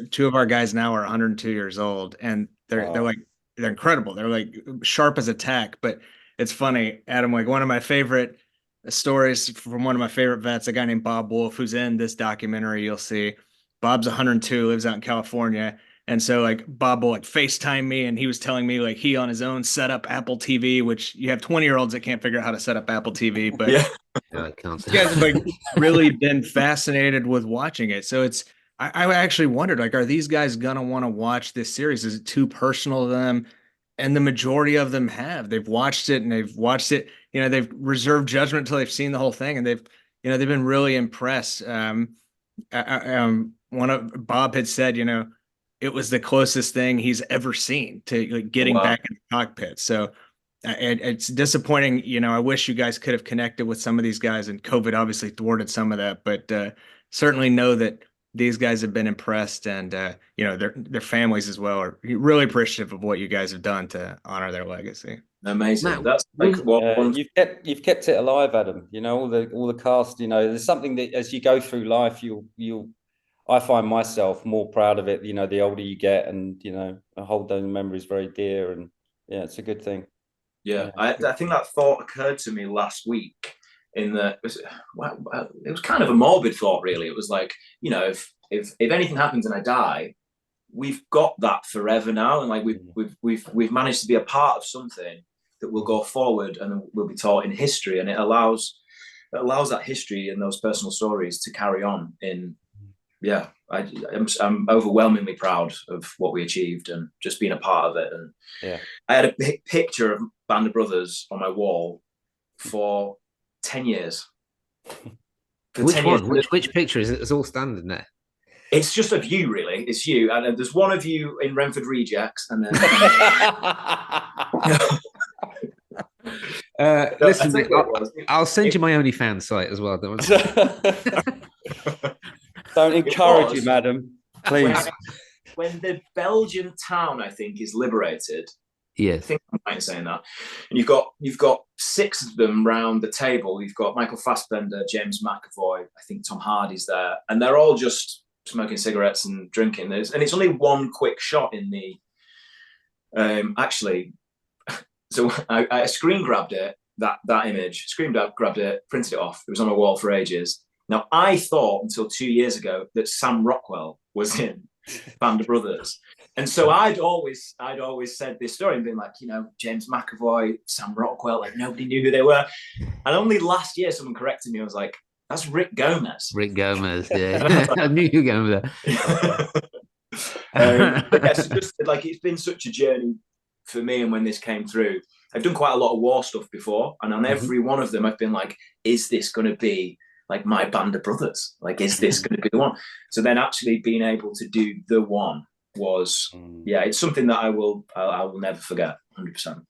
two of our guys now are 102 years old, and they're incredible. They're like sharp as a tack. But it's funny, Adam. Like one of my favorite stories from one of my favorite vets, a guy named Bob Wolf, who's in this documentary. You'll see Bob's 102, lives out in California. And so like Bob will like FaceTime me, and he was telling me like he on his own set up Apple TV, which you have 20-year-olds that can't figure out how to set up Apple TV. But yeah. I can't say. You guys have like really been fascinated with watching it. So it's I actually wondered, like, are these guys gonna want to watch this series? Is it too personal to them? And the majority of them have. They've watched it and they've watched it. You know, they've reserved judgment until they've seen the whole thing, and they've been really impressed. One of Bob had said, it was the closest thing he's ever seen to like getting back in the cockpit. So it's disappointing. I wish you guys could have connected with some of these guys, and COVID obviously thwarted some of that, but certainly know that these guys have been impressed, and their families as well are really appreciative of what you guys have done to honor their legacy. Amazing. Matt, that's like you've kept it alive, Adam. All the cast. There's something that as you go through life, I find myself more proud of it. The older you get, and I hold those memories very dear, and yeah, it's a good thing. Yeah, I think that thought occurred to me last week. It was kind of a morbid thought, really. It was like, if anything happens and I die, we've got that forever now, and like we've managed to be a part of something that will go forward and will be taught in history, and it allows that history and those personal stories to carry on. I'm overwhelmingly proud of what we achieved and just being a part of it. And I had a picture of Band of Brothers on my wall for 10 years. Which 10 one? Years. Which picture is it? It's all standing there. It's just of you, really. It's you, and there's one of you in Renford Rejects, and then. Listen, mate, I'll send you my OnlyFans site as well. Don't encourage you, madam. Please. When the Belgian town, I think, is liberated. Yeah, I think I'm right in saying that. And you've got 6 of them round the table. You've got Michael Fassbender, James McAvoy, I think Tom Hardy's there, and they're all just smoking cigarettes and drinking. And it's only one quick shot in the. Actually, so I screen grabbed it, that image, grabbed it, printed it off. It was on my wall for ages. Now, I thought until 2 years ago that Sam Rockwell was in Band of Brothers. And so I'd always said this story and been like, James McAvoy, Sam Rockwell, like nobody knew who they were. And only last year someone corrected me. I was like, that's Rick Gomez. Rick Gomez, yeah. I knew you were going with that. But yes, just like it's been such a journey for me. And when this came through, I've done quite a lot of war stuff before. And on every one of them, I've been like, is this going to be like my Band of Brothers? Like, is this going to be the one? So then actually being able to do the one was, it's something that I will never forget, 100%.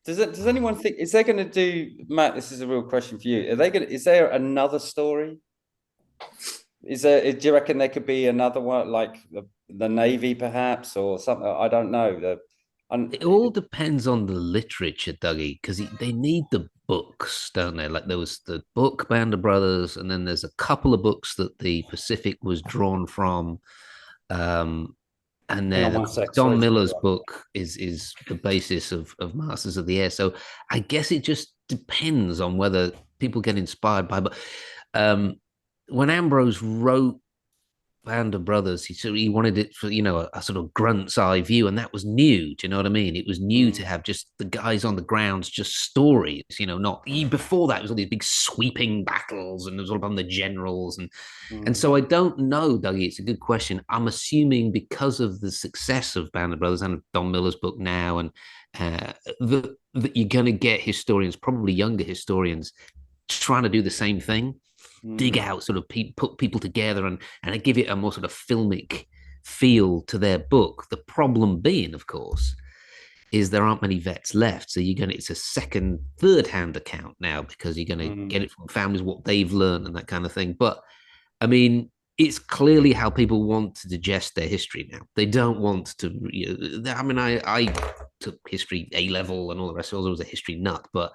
Does anyone think, is they going to do, Matt, this is a real question for you. Is there another story? Do you reckon there could be another one, like the Navy perhaps, or something? I don't know. It all depends on the literature, Dougie, because they need the books, don't they? Like there was the book Band of Brothers, and then there's a couple of books that the Pacific was drawn from. And then Don Miller's book is the basis of Masters of the Air. So I guess it just depends on whether people get inspired by. But when Ambrose wrote Band of Brothers, he wanted it for, a sort of grunt's eye view, and that was new. Do you know what I mean? It was new to have just the guys on the grounds, just stories, not before that, it was all these big sweeping battles, and it was all about the generals. And so I don't know, Dougie, it's a good question. I'm assuming because of the success of Band of Brothers and Don Miller's book now, and that you're going to get historians, probably younger historians, trying to do the same thing, dig out sort of put people together and give it a more sort of filmic feel to their book. The problem being, of course, is there aren't many vets left. So it's a third hand account now, because you're going to get it from families, what they've learned and that kind of thing. But I mean, it's clearly how people want to digest their history now. They don't want to, I mean, I took history A-level and all the rest. I was a history nut, but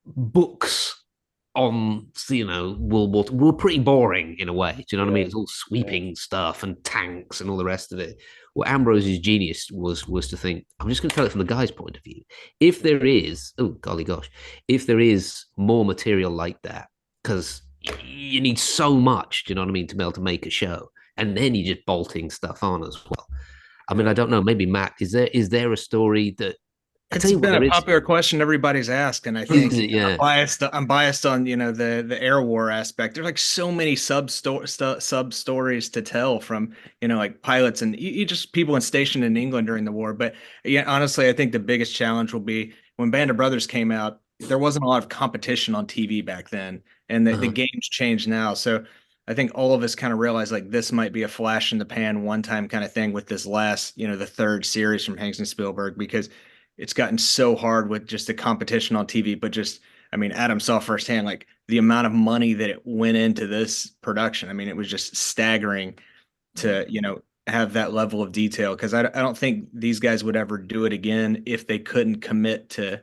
books on World War II were pretty boring in a way. Do you know what I mean? It's all sweeping stuff and tanks and all the rest of it. Well, Ambrose's genius was to think, I'm just going to tell it from the guy's point of view. If there is, if there is more material like that, because you need so much, do you know what I mean, to be able to make a show, and then you're just bolting stuff on as well. I mean, I don't know. Maybe Matt, is there a story that? It's been a popular question everybody's asked, and I think I'm biased on the air war aspect. There's like so many sub stories to tell from like pilots and you just people stationed in England during the war. But yeah, honestly, I think the biggest challenge will be when Band of Brothers came out. There wasn't a lot of competition on TV back then, and the game's changed now. So I think all of us kind of realize like this might be a flash in the pan, one time kind of thing with this last, the third series from Hanks and Spielberg, because it's gotten so hard with just the competition on TV. But just, I mean, Adam saw firsthand like the amount of money that it went into this production. I mean, it was just staggering to, have that level of detail, because I don't think these guys would ever do it again if they couldn't commit to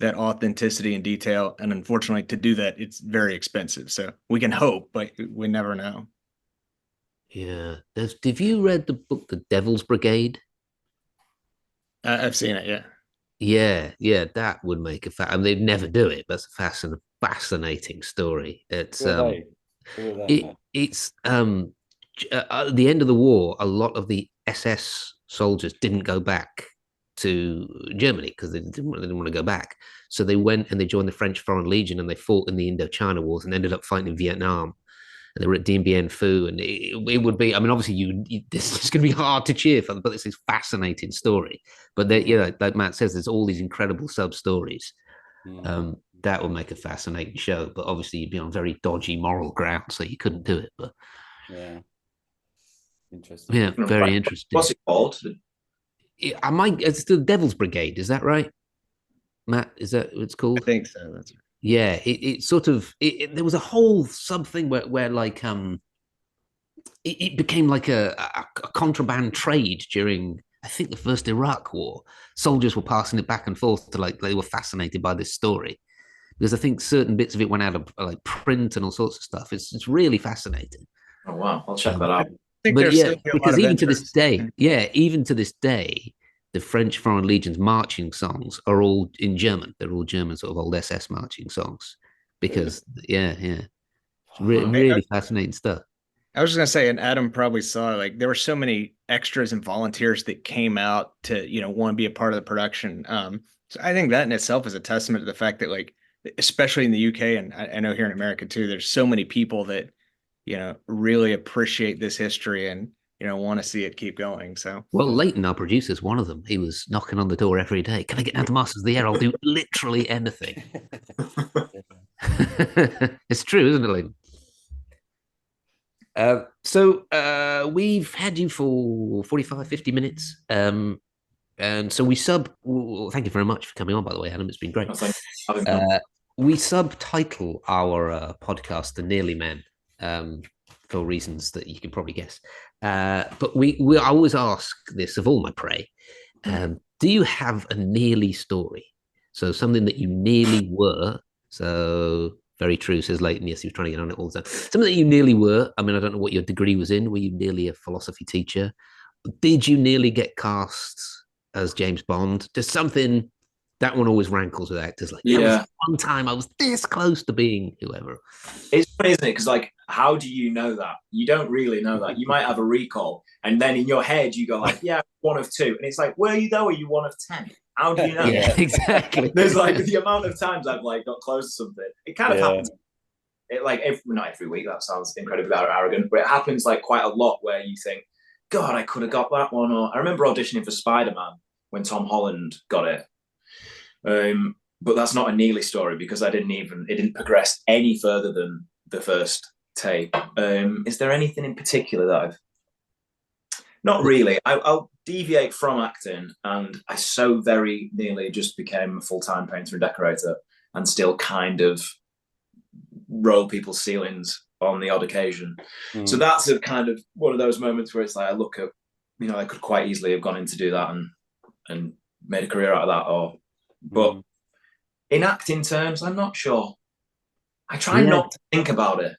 that authenticity and detail. And unfortunately, to do that, it's very expensive. So we can hope, but we never know. Yeah. Have you read the book, The Devil's Brigade? I've seen it, yeah. Yeah, that would make I mean, they'd never do it, but it's a fascinating story. It's it's at the end of the war, a lot of the SS soldiers didn't go back to Germany because they didn't want to go back. So they went and they joined the French Foreign Legion, and they fought in the Indochina Wars and ended up fighting in Vietnam. And they were at Dien Bien Phu, and it would be, I mean, obviously this is going to be hard to cheer for, but this is a fascinating story. But like Matt says, there's all these incredible sub stories. That would make a fascinating show, but obviously you'd be on very dodgy moral ground, so you couldn't do it. But yeah, interesting. Yeah, very interesting. What's it called? It's the Devil's Brigade, is that right, Matt? Is that what it's called? I think so. That's right. Yeah, it sort of there was a whole sub thing where like it became like a contraband trade during, I think, the first Iraq War. Soldiers were passing it back and forth to, like, they were fascinated by this story because I think certain bits of it went out of like print and all sorts of stuff. It's really fascinating. Oh wow, I'll check that out. But yeah, because even to this day, the French Foreign Legion's marching songs are all in German. They're all German, sort of old SS marching songs. Because it's really fascinating stuff. I was just gonna say, and Adam probably saw, like, there were so many extras and volunteers that came out to, want to be a part of the production. So I think that in itself is a testament to the fact that, like, especially in the UK, and I know here in America too, there's so many people that, really appreciate this history and, want to see it keep going. So, well, Leighton, our producer, is one of them. He was knocking on the door every day. Can I get down to Masters of the Air? I'll do literally anything. It's true, isn't it, Leighton? So we've had you for 45, 50 minutes. And so we thank you very much for coming on, by the way, Adam. It's been great. We subtitle our podcast The Nearly Men, for reasons that you can probably guess. But I always ask this of all my prey. Do you have a nearly story? So something that you nearly were. So very true, says Leighton. Yes, he was trying to get on it all the time. Something that you nearly were. I mean, I don't know what your degree was in. Were you nearly a philosophy teacher? Did you nearly get cast as James Bond? Just something that one always rankles with actors. Like, there was one time I was this close to being whoever. It's funny, isn't it? Because like, how do you know that? You don't really know that. You might have a recall, and then in your head you go like, yeah, 1 of 2, and it's like, were you though? Are you 1 of 10? How do you know? Yeah, exactly. There's like the amount of times I've like got close to something. It kind of happens. It like not every week. That sounds incredibly arrogant, but it happens like quite a lot where you think, God, I could have got that one. Or I remember auditioning for Spider-Man when Tom Holland got it. But that's not a Neely story because it didn't progress any further than the first tape. Is there anything in particular that I've not really? I'll deviate from acting, and I so very nearly just became a full-time painter and decorator, and still kind of roll people's ceilings on the odd occasion. So that's a kind of one of those moments where it's like I look at, I could quite easily have gone in to do that and made a career out of that, but in acting terms, I'm not sure. I try not to think about it.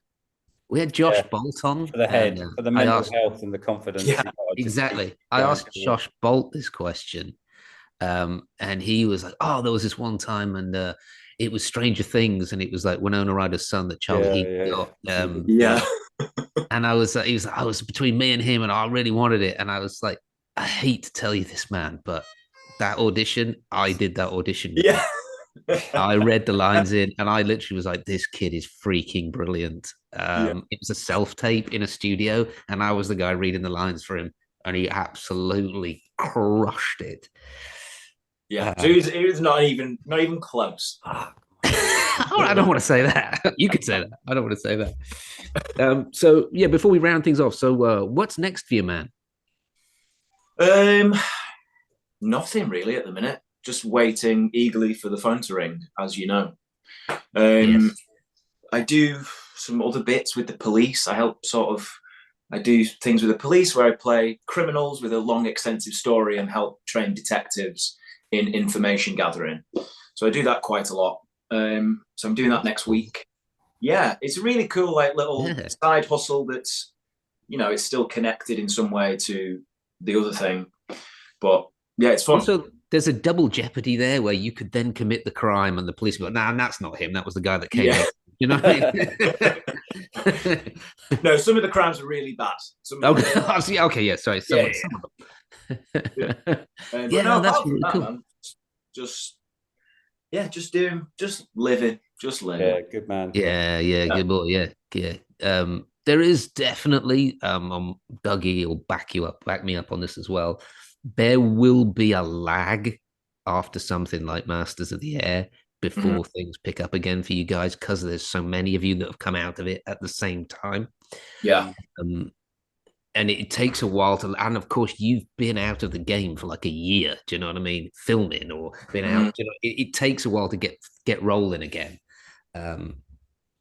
We had Josh Bolt on for the head, for the mental health and the confidence. Yeah, exactly. I asked Josh Bolt this question, and he was like, "Oh, there was this one time, and it was Stranger Things, and it was like Winona Ryder's son that Charlie Heaton got." And I was, he was like, "I was between me and him, and I really wanted it." And I was like, "I hate to tell you this, man, but that audition, I did that audition." Yeah. I read the lines in, and I literally was like, "This kid is freaking brilliant." It was a self-tape in a studio, and I was the guy reading the lines for him, and he absolutely crushed it. Yeah, so he was not even close. I don't want to say that. You could say that. I don't want to say that. So yeah, before we round things off, so what's next for you, man? Nothing really at the minute. Just waiting eagerly for the phone to ring, as you know. I do some other bits with the police. I do things with the police where I play criminals with a long, extensive story and help train detectives in information gathering. So I do that quite a lot. So I'm doing that next week. Yeah, it's a really cool, like little side hustle that's, it's still connected in some way to the other thing. But yeah, it's fun. Also, there's a double jeopardy there where you could then commit the crime and the police go, "Nah, that's not him. That was the guy that came in." You know what I mean? No, some of the crimes are really bad. Okay, yeah, sorry. Some of them. That's really cool. Man, just living. Yeah, good man. Yeah, good boy. Yeah. There is definitely, Dougie will back me up on this as well. There will be a lag after something like Masters of the Air before things pick up again for you guys, because there's so many of you that have come out of it at the same time. Yeah. And it takes a while and of course you've been out of the game for like a year, do you know what I mean? Filming or been out, it takes a while to get rolling again.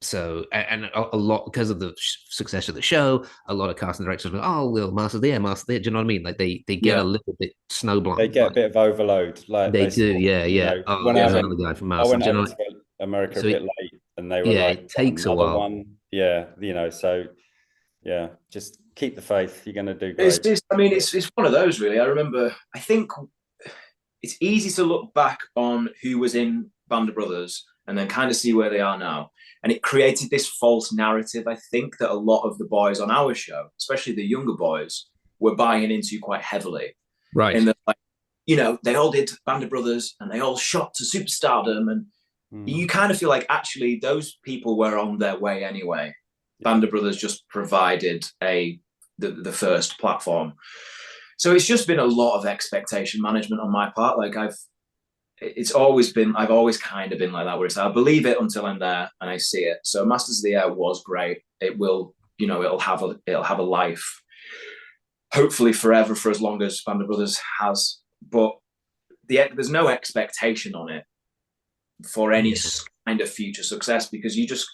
So, and a lot, because of the success of the show, a lot of casting directors go, "Oh, well, Master there. Do you know what I mean? Like they get a little bit snowblind. They get a bit of overload. Like they do, yeah. When I went, another guy from Master, to America a bit late, and they were like, "It takes a while." One. Yeah, so yeah, just keep the faith. You're going to do great. It's one of those, really. I think it's easy to look back on who was in Band of Brothers and then kind of see where they are now. And it created this false narrative, I think, that a lot of the boys on our show, especially the younger boys, were buying into quite heavily. Right. And they all did Band of Brothers and they all shot to superstardom. And you kind of feel like actually those people were on their way anyway. Band of Brothers just provided the first platform. So it's just been a lot of expectation management on my part. Like I've always kind of been like that, where it's I believe it until I'm there and I see it. So Masters of the Air was great. It will, it'll have a life, hopefully forever, for as long as Band of Brothers has. But there's no expectation on it for any kind of future success, because you just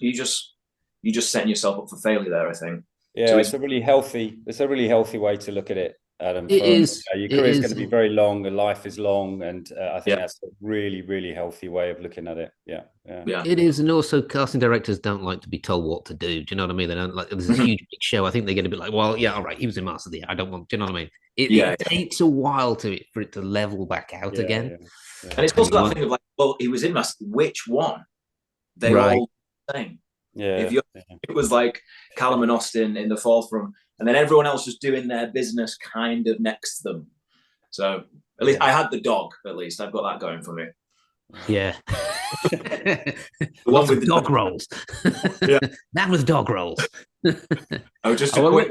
setting yourself up for failure there, I think. Yeah, so it's a really healthy way to look at it, Adam. It is. Your career is going to be very long, and life is long, and I think that's a really, really healthy way of looking at it. Yeah. It is, and also casting directors don't like to be told what to do. Do you know what I mean? They don't like. There's a huge big show. I think they get a bit like, well, yeah, all right, he was in Master of the Air. I don't want. Do you know what I mean? It takes a while for it to level back out again. Yeah. And it's also that thing of like, well, he was in Master. Which one? They all the same. Yeah. If it was like Callum and Austin in the fourth run, and then everyone else was doing their business kind of next to them. So at least I had the dog. At least I've got that going for me. Yeah. Lots of dog rolls. Yeah. That was dog rolls. Just a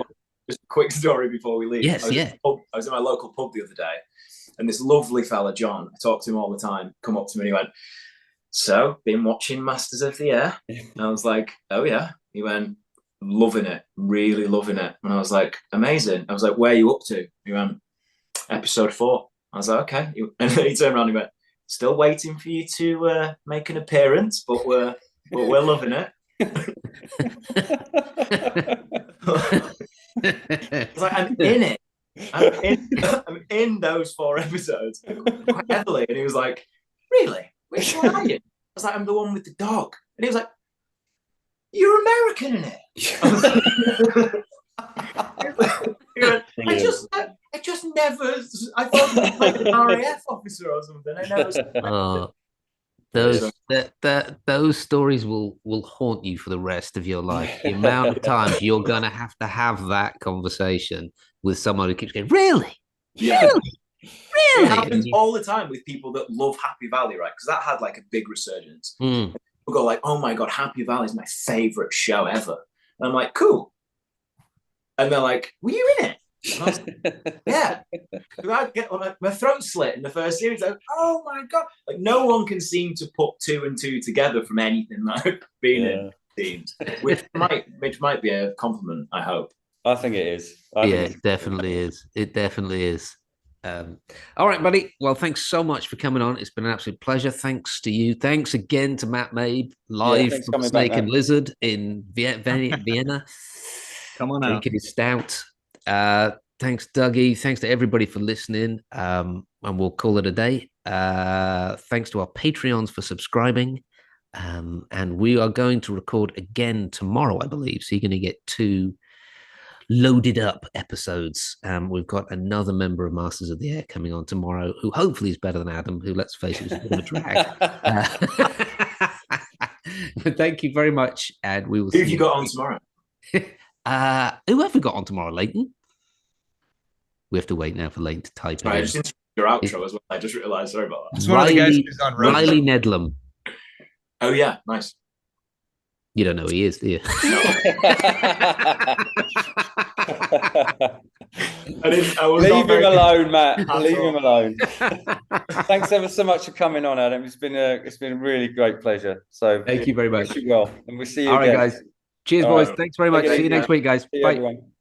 quick story before we leave. Yes, I was in my local pub the other day, and this lovely fella, John, I talk to him all the time, come up to me and he went, "So, been watching Masters of the Air?" And I was like, "Oh yeah." He went, "Loving it, really loving it." And I was like, "Amazing." I was like, "Where are you up to?" He went, "Episode 4. I was like, "Okay." And then he turned around and he went, "Still waiting for you to make an appearance, but we're loving it." I was like, "I'm in it. I'm in those 4 episodes quite heavily." And he was like, "Really? Which one are you?" I was like, "I'm the one with the dog." And he was like, "You're American in it." I just never. I thought you were like an RAF officer or something. I never. Those stories will haunt you for the rest of your life. The amount of times you're gonna have that conversation with someone who keeps going, "Really? Yeah. Really? Really?" It happens all the time with people that love Happy Valley, right? Because that had like a big resurgence. People go like, "Oh my God, Happy Valley is my favorite show ever." And I'm like, "Cool." And they're like, "Were you in it?" And I was like, "Yeah." I'd get my throat slit in the first series. Like, "Oh my God." Like, no one can seem to put 2 and 2 together from anything that I've been in teams, which might be a compliment, I hope. I think it is. It definitely is. It definitely is. All right, buddy. Well, thanks so much for coming on. It's been an absolute pleasure. Thanks to you. Thanks again to Matt Mabe, live from Snake and Lizard in Vienna. Come on drinking his stout. Thanks, Dougie. Thanks to everybody for listening. And we'll call it a day. Thanks to our Patreons for subscribing. And we are going to record again tomorrow, I believe. So you're going to get 2 loaded up episodes. We've got another member of Masters of the Air coming on tomorrow, who hopefully is better than Adam, who, let's face it, is a bit of a drag. But thank you very much, and we will see Who have you got on tomorrow? Who have we got on tomorrow, Leighton? We have to wait now for Leighton to type it. I just interrupted your outro as well. I just realised. Sorry about that. It's one of the guys who's on road. Riley Nedlam. Oh yeah, nice. You don't know who he is, do you? Leave him alone, Matt. Leave him alone. Thanks ever so much for coming on, Adam. It's been a really great pleasure. So thank you very much. Wish you well, and we'll see you again. All right, guys. Cheers, boys. Thanks very much. See you next week, guys. Bye. Everyone.